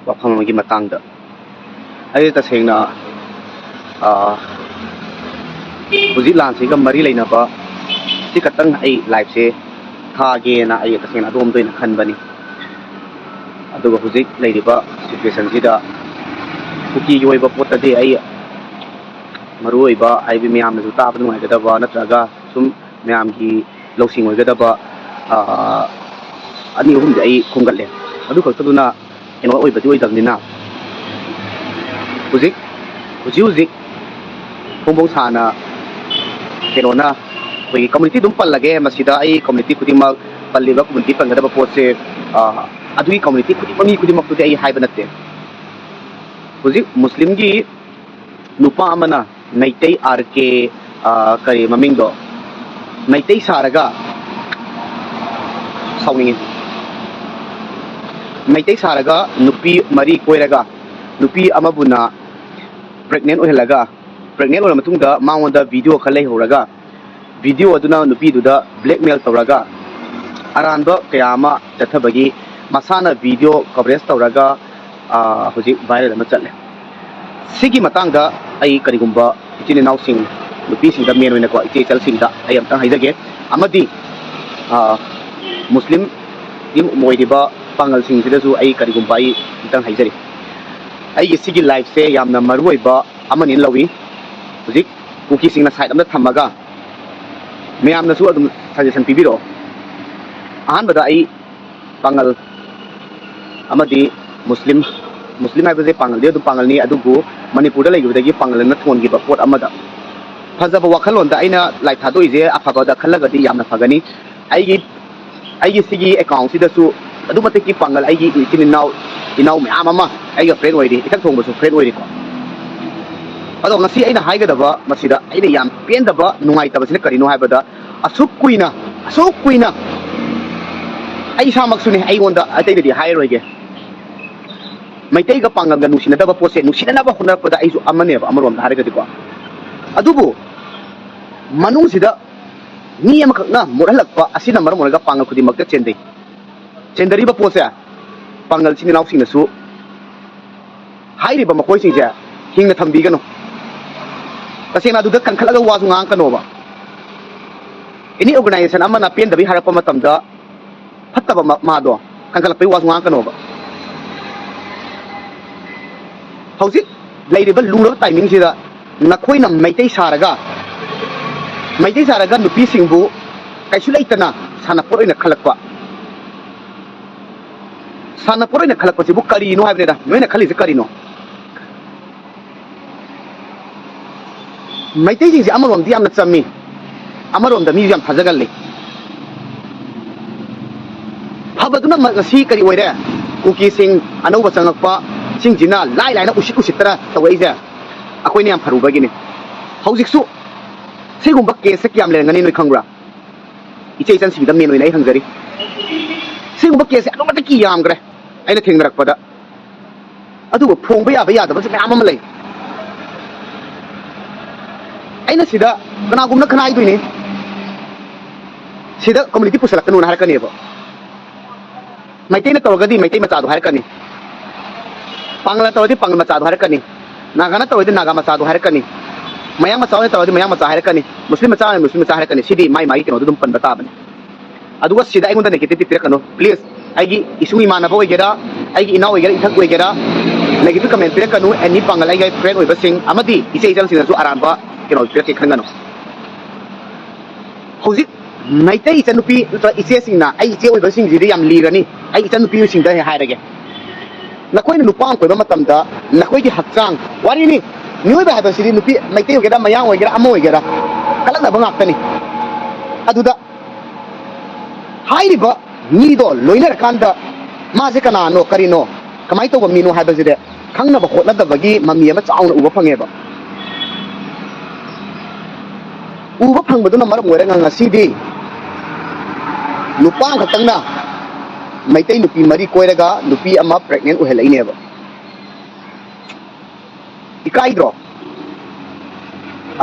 Wapham gi Mtangda. Ai tasengna hujik lan si ga mari leina ba si katang ai live se tha ge na ai tasengna dom doina khan bani. Aduga hujik leiriba situation sida kuki yoi ba pot ade ai maroi ba ai bi miyam na ta ba ngai ga ba natraga sum miyam gi losing oi ga ba ani hum ai khungal le adu khakaduna eno oi bati oi damnina hujik Pong sana keno na koi community dum pallage masida ai community kudima palliba community pangada ba potse adui community kudima tu ai haiba natte hujik muslim gi nupa amana Meitei RK kari maming do Meitei Sarga sawning Meitei Sarga Nupi mari koiraga Nupi amabuna pregnant ohelaga pregnant ola matungda mangonda video khalai horaga video aduna nupi duda blackmail tawraga aranba kayama tathabagi masana video coverage tawraga hujik viral ama chatle sigi matangda ai karigumba ichine naw sing nupi singda men oina ko iche chal singda ai amtang haidage amadi muslim im moidiba pangal sing sidasu ai karigumba ai amtang haijari ai sigi live se yamna maruiba amanin lawi hujik kuki singna side amda thamaga meyamna su adum suggestion pibiro ahan bada ai pangal amadi muslim ai baje pangal de du pangal ni adugu manipur da laigudagi pangal na thongi ba pot amada phajaba wakhalon da aina live thadoi je afaga da khallagadi yamna phagani aigi sigi account sida su adu mateki pangal aigi inau meyam ama aiga friend oidi itak thongba su friend oidi ko ado ngasi aina haigada masida aina yam pendaba nungai tabasina karino haibada asuk kuina ai samak suni ai gonda atai di hairoige Meitei ga pangal ga nusina daba pose nusina na ba hunar pada ai su amane ba amarom da harigadi ko adubu manung sida ni am khakna moralak pa asina maram ga pangal khudi makta chendari ba pose pangal sini naw singna su hairi ba makoi sing ja hingna thambi gano tasena du kan khalaga wasu ngang kano ba ini organization amana pen dabi harapa matamda phattaba ma do kan khala pai wasu ngang kano ba hauji leiriba luro timing sida nakhoi na Meitei Sarga nupi singbu kaisu leitana sanapor oina khalakpa sibu kari no habreda noina khali se kari no Meitei jing amarom di amna chammi amarom da mi yam thajagal le habaduna masi kari oire kuki sing anau basangakpa sing jina lai na usitara tawaija akoi ne am pharu bagini haujik su segumba case kyam le ngani noi khangra ichei chan sibida men oina ai hangjari segumba case anu mata ki yam gre aina thengrak pada adu phongba ya ba da ba me amam lei aina sida kana gumna khana ai duini sida community pusalakanu na harkani ba Meitei na tawagadi Meitei macha do harkani pangla tawadi pangla macha do harkani nagana tawadi naga macha do harkani mayang macha tawadi mayang macha harkani muslim macha harkani sidi mai kino dum pan bata bane aduga sida ai gonda negative tirakano please aigi isui mana bo igera aigi ina igera ithak igera negative comment tirakano any pangal ai friend oi basing amadi isei jang sina su aramba kino tirak khangano hojik Meitei chanupi ise singna ai ise oi basing jidi yam lirani ai chanupi singda he hairage nakoi na nupang ko ba matamda nakoi gi hakchang wari ni nioi ba ba siri nupi Meitei ogera mayang ogera amo ogera kala na bang akani aduda hairi ba ni do loiner kanda ma se kana no karino kamai to ba mino ha ba jide khangna ba khotna da bagi mami ama chauna uba phange ba uba phang baduna maram ngore nga sidi nupang khatangna Meitei nupi mari koiraga nupi ama pregnant ohelai ne ba ikai dro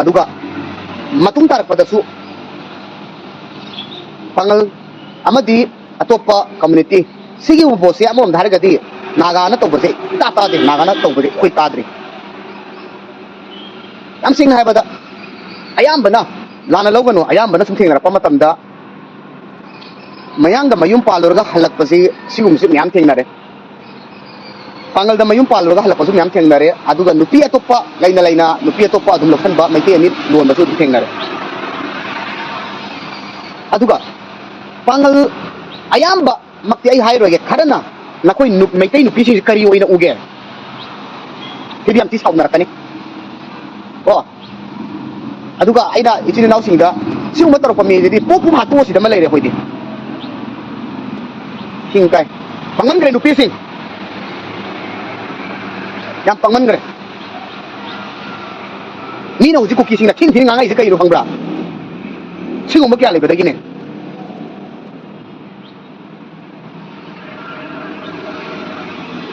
aduga matung tarak padasu pangal amadi atopa community sigi bo se amom dhargadi Naga na tawbase ta de naga na tawbase khoi tadri yam sing hai bada ayam bana lana logano ayam bana sum thengara pa matamda mayang da mayum palurga halak pasi sigum sim yam thengnare pangal da mayum palurga halak pasum yam thengnare aduga nupi atoppa laina nupi atoppa adum lokhan ba Meitei ani lon basu thengnare aduga pangal ayam ba makti ai hai roge kharana nakoi Meitei nupi si kari oina uge kidi am ti saunara kani oh aduga aida ichini naw singda siuma tarok pami jadi popu hatu si da malai re hoidi sing kai pangan gre nupi sing yang pangan gre ni na uji kuki sing na tin tin ngai se kai ro hangbra siuma kya le bedagi ne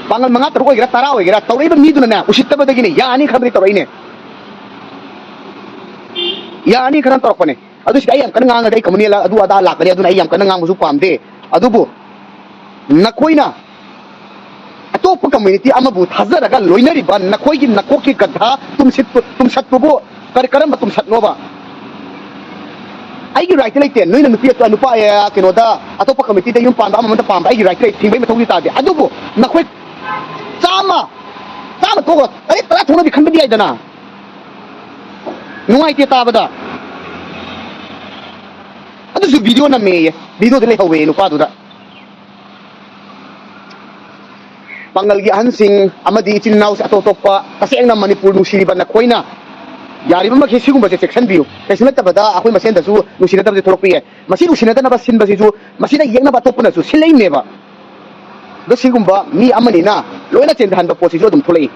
pangal mangat ro gira tara gira tawai ba mi duna na usitta bedagi ne ya ani khabri tawai ne ya ani kharan tarok pane adu si ayam kan ngang dai kamuni la adu ada la kani adu ayam kan ngang musu pamde adu bu nakoina atop community amabu thazaraga loinari ba nakoi gi nakoki gadha tum sat bu kar karam tum sat no ba ai gi right laite noina nupi to nupa ya kenoda atop community da yum pam ba amanta pam ai gi right thingbai mathogi ta de adu bu nakoi chama to ai tara thona bi khanbi ai dana nungai te ta bada adu su video na me video de le hawe nupa du da pangal gi hansing amadi chinnaus atotopa kaseng na manipur nusiriba na khoina yari ba makhe sigum ba section biu pesna ta bada akoi masen da su nusina ta thorokpi ye masi nusina ta na ba sin ba si ju masina yengna ba topna su silei ne ba do sigum ba mi amani na loina chen han ba posi jo dum tholei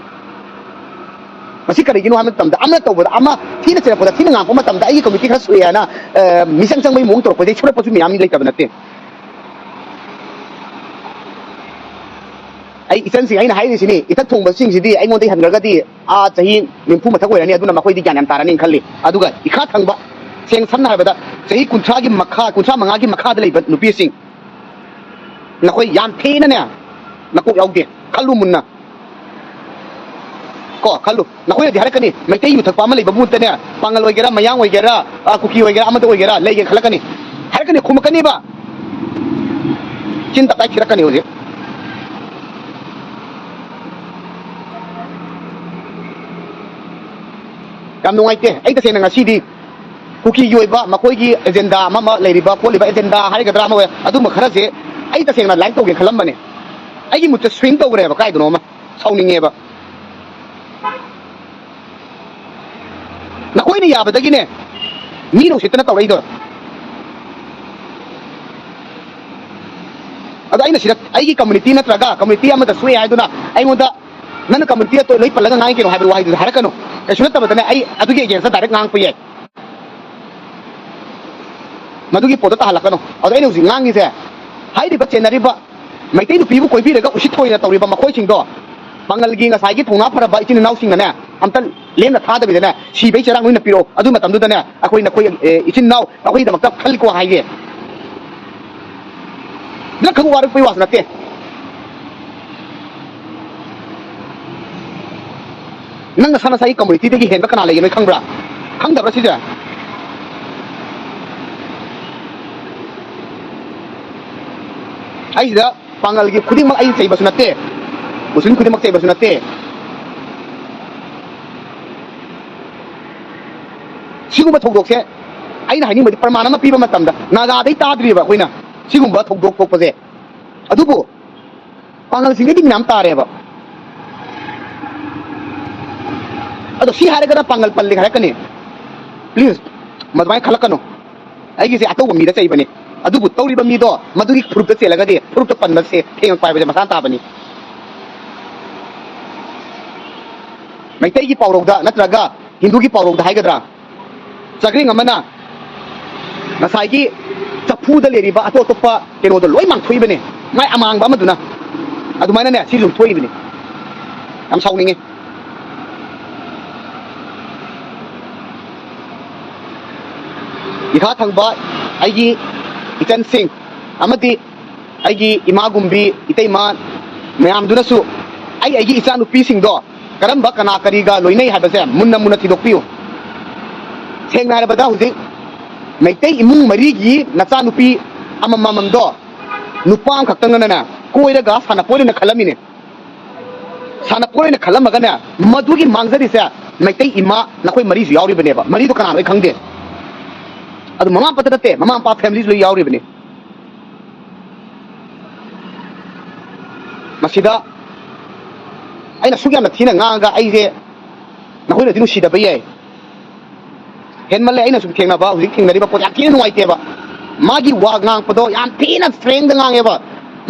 masi kari ginu hamet tamda amna to ba ama thina chena poda thina ngam ma tamda ai committee khas uya na misang chang bai mong tor ko dei chura posu mi ami lai ta banate ai isan sing aina haini sini itak thong ba sing sidi ai ngon dei hangarga di a chahi nimpu mathak oirani aduna makoi di gyanam tarani khalli aduga ikha thangba seng sanna habada chahi kunthra gi makha kunthra manga gi makha da leiba nupi sing nakoi yam theina ne nakok yaude khallu munna ko khallu nakoi di harakani Meitei yu thakpa ma leiba bunta ne pangal oigera mayang oigera kuki oigera amada oigera leige khalakani harakani khumakani ba chinta tai khirakani hoje kam nungai te ai ta sena ngasi di kuki yoiba makoi gi agenda ma leiriba poliba agenda hai gadra ma adu ma khara se ai ta sena line to ge khalam bane ai gi mutta swing to gre ba kai dono ma sauninge ba nakoi ni ya ba dagi ne mi no sitna to rei do ada ai na sira ai gi community na traga community amada sui ai dona ai ngoda nana community to loi palaga ngai ke no haber wai harakano kasunat tabadane ai adugi agensa direct ngang puye madugi poda ta halakano adu ai usi ngangi se hai di bacche nari ba Meitei nupi bu koi bi rega usi thoi na tawri ba makoi sing do pangal gi nga sai gi thona phara ba itin nau sing na ne amtal lem na tha da bi ne si bei charang noi na piro adu matam du da ne akoi na koi itin nau akoi da makta khal ko hai ge na khagu war poi was na te nang sana sai community de gi hen ba kana le noi khangbra khang da bra si ja ai da pangal gi khuding mak ai sei ba sunate muslim khuding mak sei ba sunate sigumba thogdok se aina haini madi pramana ma piba matamda naga dai tadri ba koina sigumba thogdok thok pase adubu pangal singe di nam tare ba ado si hare kada pangal palle hare kane please madmai khalakano ai gi se ato mi da chai bane adubu tawri ba mi do madugi fruit da chelaga de fruit da pan se theng pai ba masan ta bani Meitei gi pawrok da natraga Hindu gi pawrok da haigadra chakring amana nasai gi chapu da leri ba ato topa keno do loi mang thui bane mai amang ba maduna adumana ne si lum thui bane am sauninge ikha thangba aigi itan sing amati aigi imagumbi iteima ꯃꯌꯥꯝꯗꯨꯅꯁꯨ ꯑꯩꯒꯤ ꯏꯆꯥꯅꯨꯄꯤꯁꯤꯡꯗꯣ ꯀꯔꯝꯕ ꯀꯅꯥ ꯀꯔꯤꯒ ꯂꯣꯏꯅꯩ ꯍꯥꯏꯕꯁꯦ ꯃꯨꯟꯅ ꯃꯨꯟꯅ ꯊꯤꯗꯣꯛꯄꯤꯌꯨ ꯁꯦꯡꯅ ꯍꯥꯏꯔꯕꯗ ꯍꯧꯖꯤꯛ ꯃꯩꯇꯩ ꯏꯃꯨꯡ ꯃꯔꯤꯒꯤ ꯅꯆꯥꯅꯨꯄꯤ ꯑꯃꯃꯝꯗꯣ ꯅꯨꯄꯥ ꯑꯃꯈꯛꯇꯪꯅꯅꯦ ꯀꯣꯏꯔꯒ ꯁꯥꯟꯅꯄꯣꯠꯅ ꯈꯜꯂꯝꯃꯤꯅꯦ ꯁꯥꯟꯅꯄꯣꯠꯅ ꯈꯜꯂꯝꯃꯒꯅꯦ ꯃꯗꯨꯒꯤ ꯃꯥꯡꯖꯔꯤꯁꯦ ꯃꯩꯇꯩ ꯏꯃꯥ ꯅꯈꯣꯏ ꯃꯔꯤꯁꯨ ꯌꯥꯎꯔꯤꯕꯅꯦꯕ ꯃꯔꯤꯗꯣ ꯀꯅꯥꯅꯣ ꯑꯩ ꯈꯪꯗꯦ ಅದು ಮಮಾ ಪತ್ರತೆ ಮಮಾ ಅಪ್ಪ ಫ್ಯಾಮಿಲೀಸ್ ಲೋ ಯಾವ್ರಿಬನಿ ಮಸಿದಾ ಐನ ಸುಗ್ಯಾನ ಥಿನ ngang ಐಸೆ ನಹೋಯ್ನ ದಿನು ಸಿದಬ ಯೈ ಹೆನ್ಮಲ್ಲೆ ಐನ ಸು ಥೇಂಗನಬ ಹುಜಿಕ್ ಥೇಂಗನರಿಬ ಪೋಟ್ ಯಾಮ್ ಥಿನ ನುವಾಯ್ತೆಬ ಮಾಗಿ ವಾ ngang ಪದೋ ಯಾಮ್ ಥಿನ ಸ್ಟ್ರೆಂಗ್ ದ ngang ಎಬ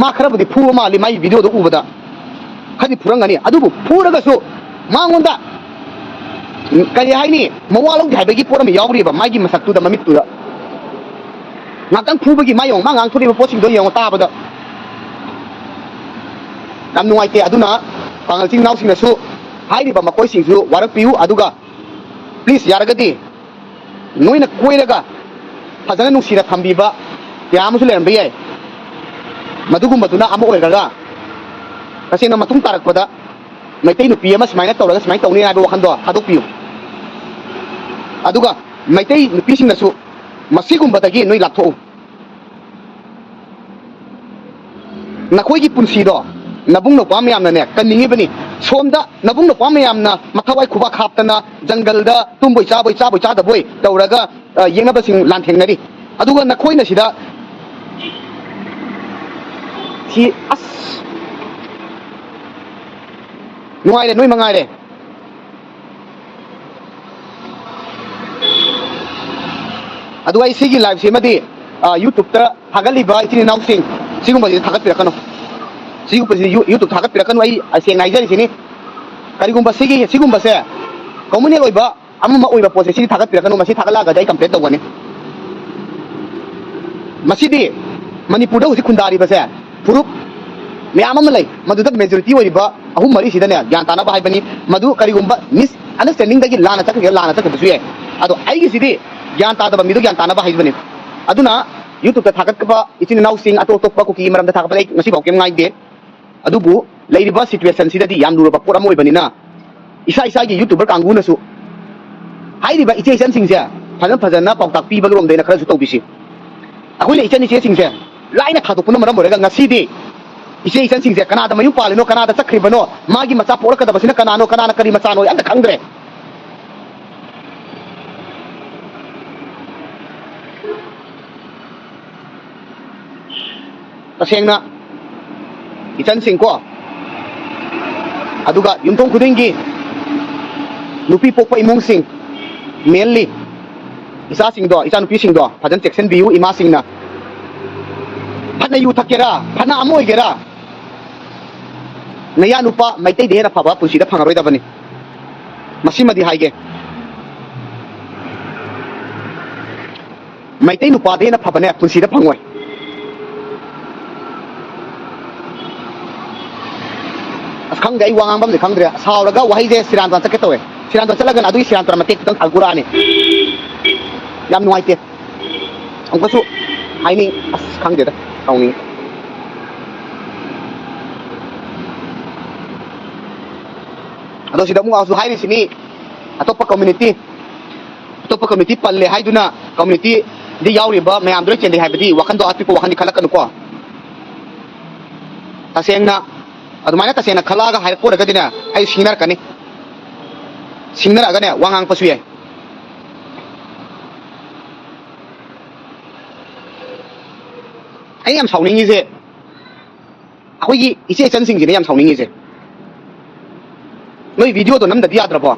ಮಾ ಖರಬದಿ ಫೂ ಮಾಲಿ ಮೈ ವಿಡಿಯೋ ದ ಉಬದ ಖದಿ ಫುರಂಗನಿ ಅದುಬು ಫೂರಗಸು ಮಾಂಗೊಂದ ಕರಿ ಹಾಯ್ನಿ ಮವಾಲೌ ಹಾಯ್ಬಗಿ ಪೋರಮ ಯಾವ್ರಿಬ ಮಾಗಿ ಮಸಕ್ತುದ ಮಮಿತ್ತುದ ngakang phubagi mayong mangang thuri po sing do yong ta bada nam nuai te aduna pangal sing naw sing na su hairi ba makoi sing su warak piu aduga please yaragadi noina koiraga phajana nungsira thambi ba yam su lerem biyai madugum baduna amo oiraga kasena matung tarak pada maitai nupi ama smaina tawraga smai tawni na ba wakhando hadok piu aduga maitai nupi sing na su masigumbatagi noi laptho nakhoi gi punsi do nabung no pam yam na ne kaningi bani somda nabung no pam yam na mathawai khuba khaptana jungle da tumboi cha da boy tawraga yengna ba sing lan thengnari aduga nakhoi na sida si as nuai le noi mangai le aduga isigi live semadi YouTube ta hagaliba itini nausing sigumba ji thagat pirakano sigumba ji YouTube thagat pirakano ai aseng naijari sini karigumba sigumba se communal oiba amma oiba pose sigi thagat pirakano masi thagala ga dai complete tawani masidi manipur da usi khundari ba se purup meyam am lai madu da majority oiba ahum mari sidane gyan tana ba haibani madu karigumba mis understanding da gi lana tak bisu ye ado ai gi sidi gyan ta da midu gyan tana ba haibani aduna YouTube ta thagat ka itin naw sing ato tokpa ko ki maram da thakpa lai ngasi baukem ngai de adubu leiriba situation sidadi yam lura ba poram oibani na isa gi YouTuber kangu na su hairiba iche san sing se phajana pautak pi balrom de na khara su tobisi akoi le ichani che sing se laina khadu puna maram borega ngasi de iche san sing se kana da mayu palino kana da chakribano magi macha porka da basina kana kari macha no yanda khangdre tasengna ichan sing ko aduga yumthong khudingi nupi pokpa imung sing mainly isa sing do isa nupi sing do phajan section biu ima sing na phana yu thakera phana amoi gera naya nupa maitai de na phaba pusi da phangaroi da bani masimadi haige maitai nupa de na phabane pusi da phangoi khangde ai wangang bam le khangdre sauraga wahai je siran tan saketowe siran tan chalagan adui siran tan matek tang thalgura ani yam nuai te angko su haini as khangde da kauni ado sida mu asu haini sini atopa community palle haiduna community di yauri ba mayam dre chen de haibadi wakhando ati ko wakhani khalakanu ko tasengna adumana tasena khalaga hairpo daga dina ai sinar kani sinar aga ne wangang pasu ye ai yam sauning ise akoi gi ise chan sing ne yam sauning ise noi video to nam da dia drabo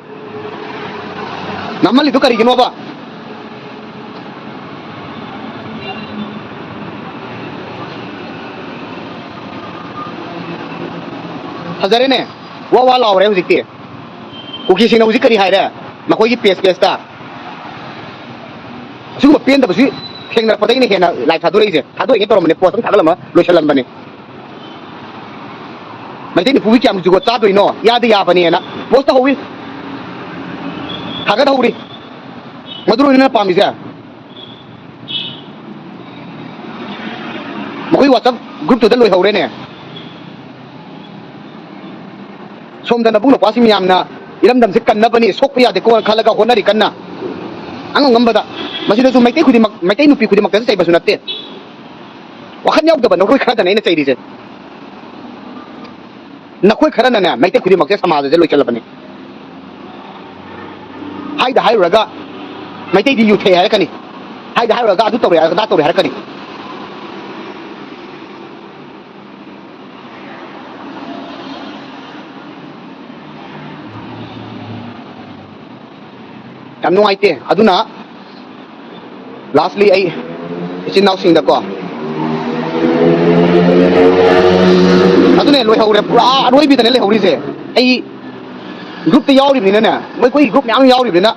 namali du kari gino ba hazare ne wa laure hujikti kuki sing na hujik kari haire makoi gi pes ta sugu pen da basi thengna padai ne hena live thadore ise thadoi ge torom ne post thagalama loisalam bani mai ni puwi kyam jugo cha doi no ya de ya bani na post howi thaga hori maduro ne pami ja makoi whatsapp group to da loi hore ne somda na bung pasi miyam na iram dam se kanna bani sok ya de ko khalaga honari kanna ang ngambada masida su Meitei khudi Meitei Nupi khudi mak ta sai basu natte wakhan yaw da ban ko khara da nei na chai ri je na khoi khara na na Meitei khudi mak se samaj je loi chala bani hai da hai raga Meitei di yu the hai kani hai da hai raga adu tore da tore har kani yam nuai te aduna lastly ai isin naw sing da ko adune loi haure pura roi bi da ne le hauri se ai group te yauri ni na moi koi group myam yauri ni na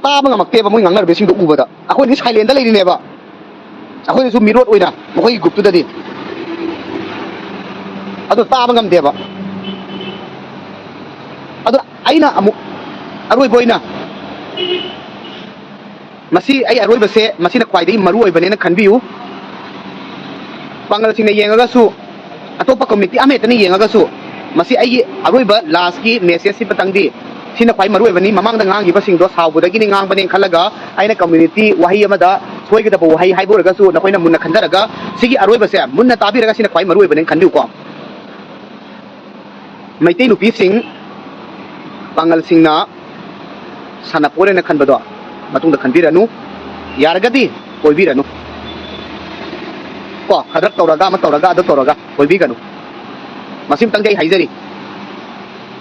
ta ma ngamak te ba moi ngangar be sing do u ba da akoi ni silent da le ni ne ba akoi su mirot oina moi group tu da di adu ta ma ngam de ba adu aina amu aroi boina masi ai aroi base masi na kwai dei maru oi bane na khanbiu pangal sing na yenga su atopa community ame tani yenga su masi ai aroi ba last ki message si patang di sina kwai maru oi bani mamang da ngang gi ba sing do saw bu da gi ni ngang bane khalaga aina community wahi amada soi gi da bo wahi hai bo raga su na koina munna khandaraga sigi aroi base munna tabi raga sina kwai maru oi bane khanbiu ko Meitei Nupi sing pangal sing na sana pore na khanbado matung da khanbiranu yaragadi koibiranu ko khadrak tawraga ma tawraga adu tawraga koibiganu masim tangai haijari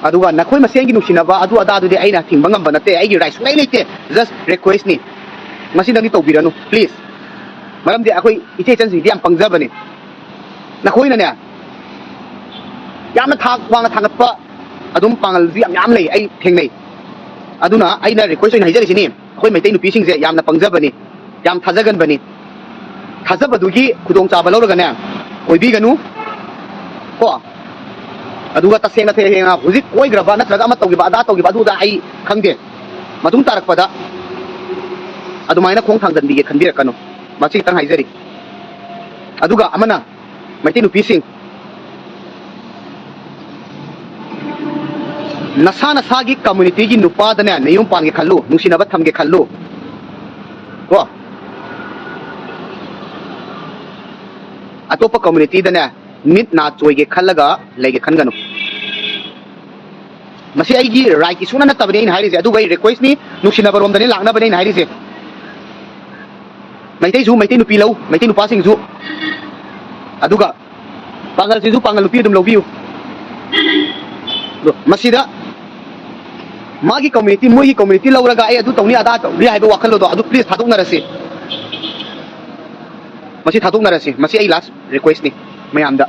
aduga nakhoi masengi nusinaba adu ada adu de aina thimbangam banate ai gi rights lai leite just request ni masin dangi tawbiranu please maram de akoi iche chansi diam pangjabani nakhoi na ne yamna thak wanga thangatpa adum pangal ji yam lei ai thengnei aduna aina request oi haijari sini khoi Meitei Nupi sing se yamna pangjabani yam thajagan bani thajabadugi khudong cha balawraga ne oibiganu ko aduga tasena thenga huzik koi graba natraga ama tawgi ba ada tawgi ba duda ai khangde matung tarakpada adumaina khong thangdan bi khanbira kanu machi tang haijari aduga amana Meitei Nupi sing nasana sagi community gi nupa da ne neyum pan ge khallu nusina ba tham ge khallu ko atopa community da ne mit na choi ge khallaga lege khanganu masi ai gi right isuna na tabne in hairi se adu gai request ni nusina ba rom da ne langna ba ne in hairi se Meitei Nupi lau Meitei Nupa sing zu aduga pangal si zu pangal Nupi dum lobiu masida magi community moi community lauraga ai adu tawni ada ri hai ba wakhalo do adu please thaduk narasi masi thaduk narasi masi ai last request ni mayam da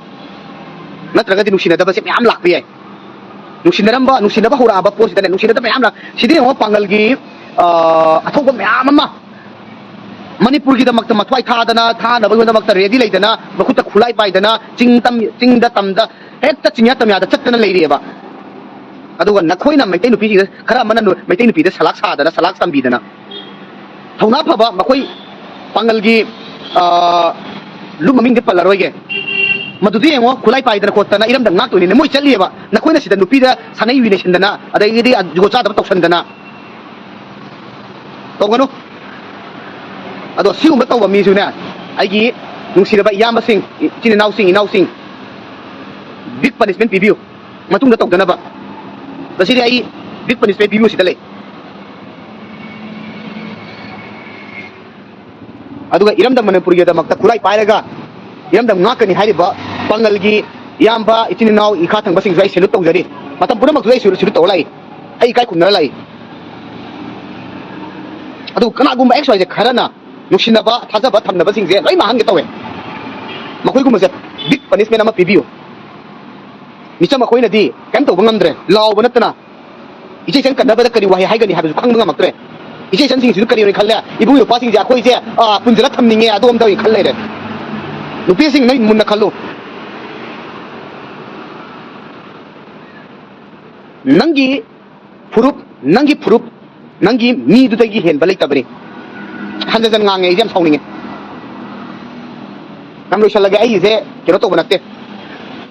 natraga di nusina da ba se mayam lak pi ai nusina ba hura ba post da ne nusina da mayam lak sidi ho pangal gi athok ba mayam ma Manipur gi da makta mathwai tha na ba da makta ready lai dana bakhuta khulai pai dana ching da tam da hekta chinya tam ya da chatna lai ri ba aduga nakhoi na Meitei Nupi gi khara mana Meitei Nupi da salak sa dana salak sam bi dana thona phaba makhoi pangal gi lu maming de palaroi ge madudi engo khulai pai dana khotana iram da ngak to ni moi chali ba nakhoi na sida Nupi da sanai wi nation dana adai gi jugo cha da toksan dana tonganu ado siung ba taw mi su na ai gi nungsira ba yam sing chin nau sing big punishment pibiu matung da tok dana ba basiri ai big punishment pibiu sidale aduga iram da Manipur gi da makta khulai pairaga iram da ngakani hari ba pangal gi yamba itin nau I kha thang ba sing zai selu tok jari matam pura mak zai selu to lai ai kai khunna lai adu kana gum xy je kharana nusina ba thaja ba thamna ba sing je loi ma hang ge tawe makoi gum se big punishment ama pibiu nicha makoi na di kam to bangam dre law ba natna ije chen kadna ba da kari wahi hai gani habu khang ngam aktre ije chen sing su kari ni khalla ibu yo passing ja khoi je punjala thamninge adom tawi khalle re Nupi sing nai munna khallu nangi purup nangi mi du dagi hen balai tabri handa jan ngange jam sawninge nam lo shalaga ai je kero to banate